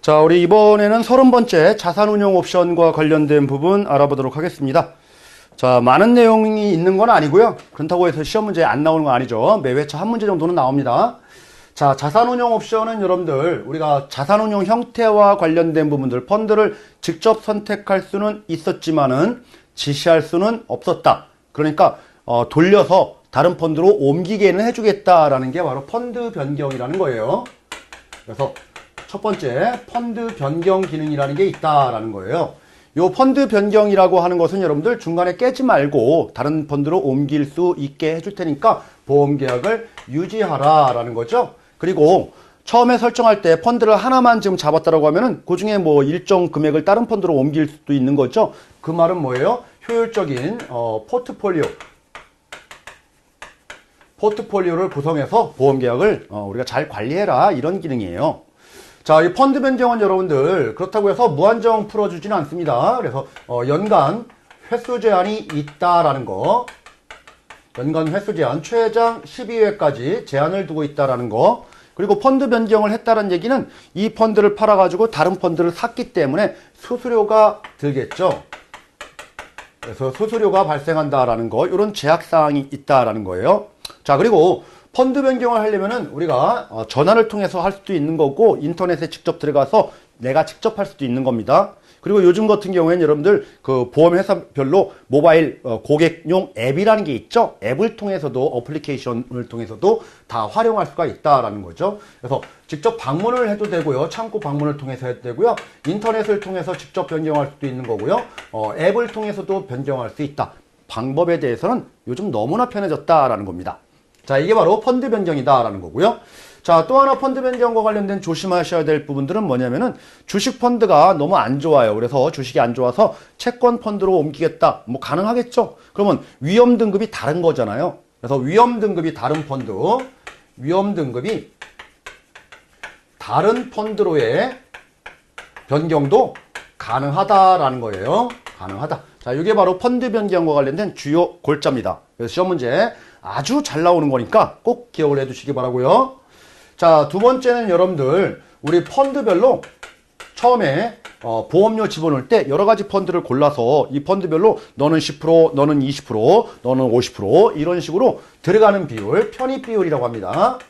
자, 우리 이번에는 30번째 자산운용 옵션과 관련된 부분 알아보도록 하겠습니다. 자, 많은 내용이 있는 건 아니고요. 그렇다고 해서 시험 문제에 안 나오는 건 아니죠. 매 회차 한 문제 정도는 나옵니다. 자, 자산운용 옵션은 여러분들 우리가 자산운용 형태와 관련된 부분들, 펀드를 직접 선택할 수는 있었지만은 지시할 수는 없었다. 그러니까 돌려서 다른 펀드로 옮기게는 해주겠다라는 게 바로 펀드 변경이라는 거예요. 그래서 첫 번째 펀드 변경 기능이라는 게 있다라는 거예요. 요 펀드 변경이라고 하는 것은 여러분들 중간에 깨지 말고 다른 펀드로 옮길 수 있게 해줄 테니까 보험계약을 유지하라라는 거죠. 그리고 처음에 설정할 때 펀드를 하나만 지금 잡았다라고 하면은 그 중에 뭐 일정 금액을 다른 펀드로 옮길 수도 있는 거죠. 그 말은 뭐예요? 효율적인 포트폴리오를 구성해서 보험계약을 우리가 잘 관리해라, 이런 기능이에요. 자, 이 펀드 변경은 여러분들 그렇다고 해서 무한정 풀어주지는 않습니다. 그래서 연간 횟수 제한이 있다라는 거, 연간 횟수 제한 최장 12회까지 제한을 두고 있다라는 거, 그리고 펀드 변경을 했다는 얘기는 이 펀드를 팔아가지고 다른 펀드를 샀기 때문에 수수료가 들겠죠. 그래서 수수료가 발생한다라는 거, 이런 제약사항이 있다라는 거예요. 자, 그리고 펀드 변경을 하려면은 우리가 전화를 통해서 할 수도 있는 거고, 인터넷에 직접 들어가서 내가 직접 할 수도 있는 겁니다. 그리고 요즘 같은 경우에는 여러분들 그 보험회사별로 모바일 고객용 앱이라는 게 있죠. 앱을 통해서도, 어플리케이션을 통해서도 다 활용할 수가 있다라는 거죠. 그래서 직접 방문을 해도 되고요. 창구 방문을 통해서 해도 되고요. 인터넷을 통해서 직접 변경할 수도 있는 거고요. 앱을 통해서도 변경할 수 있다. 방법에 대해서는 요즘 너무나 편해졌다라는 겁니다. 자, 이게 바로 펀드 변경이다라는 거고요. 자, 또 하나 펀드 변경과 관련된 조심하셔야 될 부분들은 뭐냐면은 주식 펀드가 너무 안 좋아요. 그래서 주식이 안 좋아서 채권 펀드로 옮기겠다. 뭐 가능하겠죠. 그러면 위험 등급이 다른 거잖아요. 그래서 위험 등급이 다른 펀드, 위험 등급이 다른 펀드로의 변경도 가능하다라는 거예요. 가능하다. 자, 이게 바로 펀드 변경과 관련된 주요 골자입니다. 그래서 시험 문제 아주 잘 나오는 거니까 꼭 기억을 해 두시기 바라고요. 자, 두 번째는 여러분들 우리 펀드별로 처음에 보험료 집어넣을 때 여러 가지 펀드를 골라서 이 펀드별로 너는 10%, 너는 20%, 너는 50% 이런 식으로 들어가는 비율, 편입 비율이라고 합니다.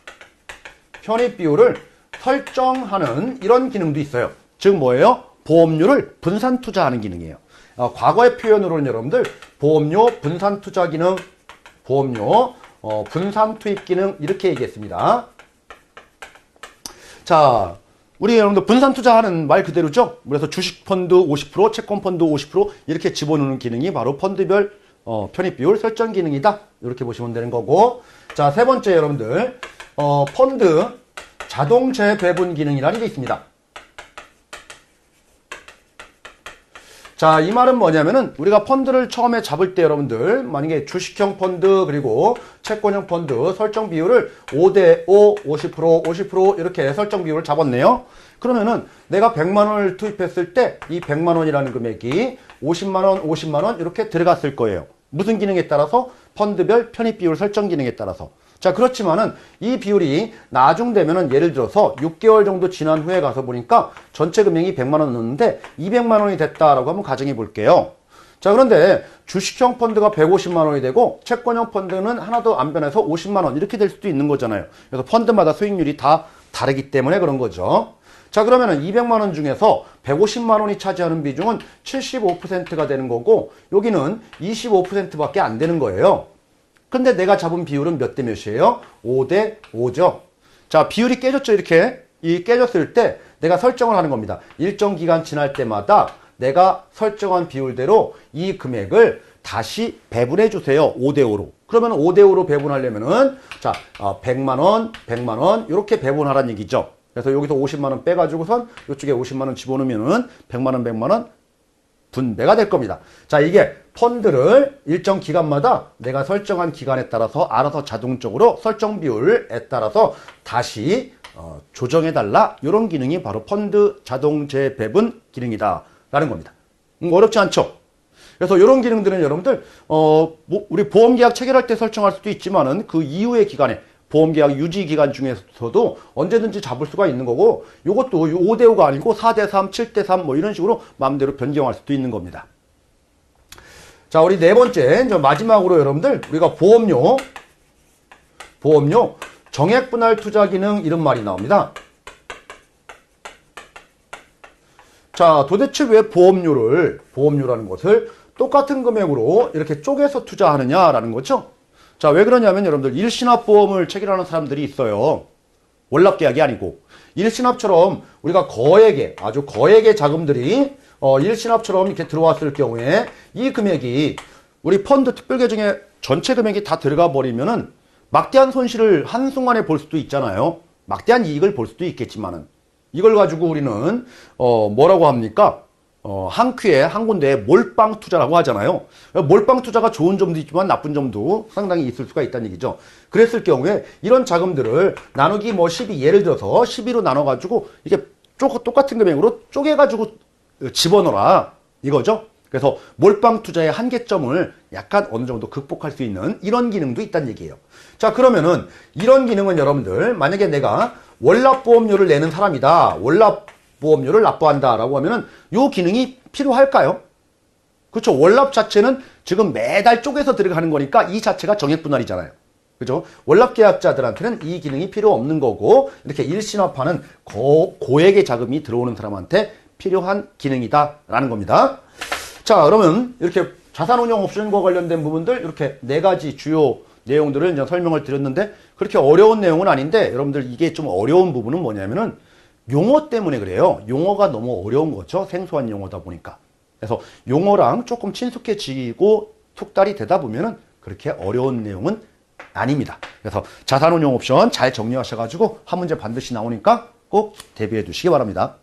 편입 비율을 설정하는 이런 기능도 있어요. 즉 뭐예요? 보험료를 분산 투자하는 기능이에요. 과거의 표현으로는 여러분들 보험료 분산 투자 기능, 보험료 분산 투입 기능, 이렇게 얘기했습니다. 자, 우리 여러분들 분산 투자하는 말 그대로죠. 그래서 주식 펀드 50%, 채권 펀드 50% 이렇게 집어넣는 기능이 바로 펀드별 편입 비율 설정 기능이다. 이렇게 보시면 되는 거고. 자, 세 번째 여러분들 펀드 자동 재배분 기능이라는 게 있습니다. 자, 이 말은 뭐냐면은 우리가 펀드를 처음에 잡을 때 여러분들 만약에 주식형 펀드 그리고 채권형 펀드 설정 비율을 5대5, 50%, 50% 이렇게 설정 비율을 잡았네요. 그러면은 내가 100만 원을 투입했을 때 이 100만 원이라는 금액이 50만 원, 50만 원 이렇게 들어갔을 거예요. 무슨 기능에 따라서? 펀드별 편입 비율 설정 기능에 따라서. 자, 그렇지만은 이 비율이 나중되면은 예를 들어서 6개월 정도 지난 후에 가서 보니까 전체 금액이 100만 원 넣었는데 200만 원이 됐다라고 한번 가정해 볼게요. 자, 그런데 주식형 펀드가 150만 원이 되고 채권형 펀드는 하나도 안 변해서 50만 원 이렇게 될 수도 있는 거잖아요. 그래서 펀드마다 수익률이 다 다르기 때문에 그런 거죠. 자, 그러면은 200만 원 중에서 150만 원이 차지하는 비중은 75%가 되는 거고 여기는 25%밖에 안 되는 거예요. 근데 내가 잡은 비율은 몇 대 몇이에요? 5대 5죠. 자, 비율이 깨졌죠, 이렇게. 이 깨졌을 때 내가 설정을 하는 겁니다. 일정 기간 지날 때마다 내가 설정한 비율대로 이 금액을 다시 배분해 주세요. 5대 5로. 그러면 5대 5로 배분하려면은 자, 100만 원, 100만 원 이렇게 배분하라는 얘기죠. 그래서 여기서 50만 원 빼가지고선 이쪽에 50만 원 집어넣으면은 100만 원, 100만 원 분배가 될 겁니다. 자, 이게 펀드를 일정 기간마다 내가 설정한 기간에 따라서 알아서 자동적으로 설정 비율에 따라서 다시 조정해달라. 이런 기능이 바로 펀드 자동 재배분 기능이다 라는 겁니다. 어렵지 않죠? 그래서 이런 기능들은 여러분들 우리 보험계약 체결할 때 설정할 수도 있지만은 그 이후의 기간에 보험계약 유지기간 중에서도 언제든지 잡을 수가 있는 거고, 요것도 5대5가 아니고 4대3, 7대3 뭐 이런 식으로 마음대로 변경할 수도 있는 겁니다. 자, 우리 네 번째, 마지막으로 여러분들, 우리가 보험료, 정액 분할 투자 기능 이런 말이 나옵니다. 자, 도대체 왜 보험료라는 것을 똑같은 금액으로 이렇게 쪼개서 투자하느냐라는 거죠. 자, 왜 그러냐면 여러분들 일신합보험을 체결하는 사람들이 있어요. 월납계약이 아니고. 일신합처럼 우리가 아주 거액의 자금들이 일신합처럼 이렇게 들어왔을 경우에 이 금액이 우리 펀드 특별계정에 전체 금액이 다 들어가 버리면은 막대한 손실을 한순간에 볼 수도 있잖아요. 막대한 이익을 볼 수도 있겠지만은 이걸 가지고 우리는 뭐라고 합니까? 한 큐에 한 군데에 몰빵 투자라고 하잖아요. 몰빵 투자가 좋은 점도 있지만 나쁜 점도 상당히 있을 수가 있다는 얘기죠. 그랬을 경우에 이런 자금들을 나누기 12, 예를 들어서 12로 나눠가지고 이게 똑같은 금액으로 쪼개가지고 집어넣어라 이거죠. 그래서 몰빵 투자의 한계점을 약간 어느 정도 극복할 수 있는 이런 기능도 있다는 얘기예요. 자, 그러면은 이런 기능은 여러분들 만약에 내가 월납보험료를 내는 사람이다. 월납보험료를 납부한다 라고 하면은 요 기능이 필요할까요? 그렇죠. 월납 자체는 지금 매달 쪼개서 들어가는 거니까 이 자체가 정액분할이잖아요. 그죠? 월납계약자들한테는 이 기능이 필요 없는 거고 이렇게 일신합하는 고액의 자금이 들어오는 사람한테 필요한 기능이다 라는 겁니다. 자, 그러면 이렇게 자산운용 옵션과 관련된 부분들 이렇게 네 가지 주요 내용들을 이제 설명을 드렸는데 그렇게 어려운 내용은 아닌데 여러분들 이게 좀 어려운 부분은 뭐냐면은 용어 때문에 그래요. 용어가 너무 어려운 거죠. 생소한 용어다 보니까. 그래서 용어랑 조금 친숙해지고 숙달이 되다 보면은 그렇게 어려운 내용은 아닙니다. 그래서 자산운용 옵션 잘 정리하셔가지고 한 문제 반드시 나오니까 꼭 대비해 두시기 바랍니다.